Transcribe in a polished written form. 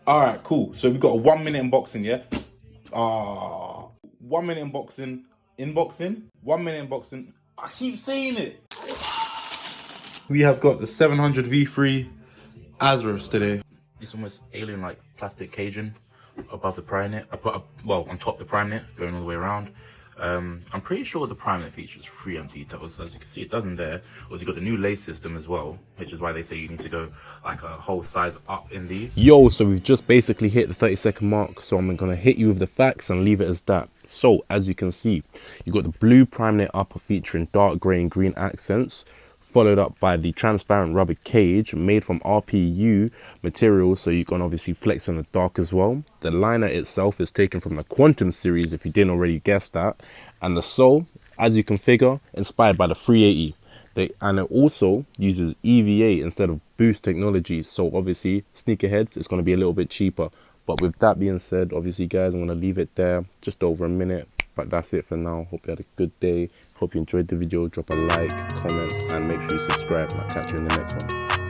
All right, cool. So we got a 1 minute unboxing, yeah. 1 minute unboxing. 1 minute unboxing. I keep saying it. We have got the 700 V3 ARZARETHs today. It's almost alien-like plastic caging above the Primeknit. Well, on top of the Primeknit, going all the way around. I'm pretty sure the Primeknit features free empty details. As you can see, it does in there. Also, you got the new lace system as well, which is why they say you need to go like a whole size up in these. Yo, so we've just basically hit the 30-second mark, so I'm gonna hit you with the facts and leave it as that. So as you can see, you got the blue Primeknit upper featuring dark grey and green accents, followed up by the transparent rubber cage made from RPU material, so you can obviously flex in the dark as well. The liner itself is taken from the Quantum series, if you didn't already guess that, and the sole, as you can figure, inspired by the 380. And it also uses EVA instead of boost technology, so obviously sneakerheads, it's going to be a little bit cheaper. But with that being said, obviously guys, I'm going to leave it there, just over a minute. But that's it for now. Hope you had a good day. Hope you enjoyed the video. Drop a like, comment, and make sure you subscribe. And I'll catch you in the next one.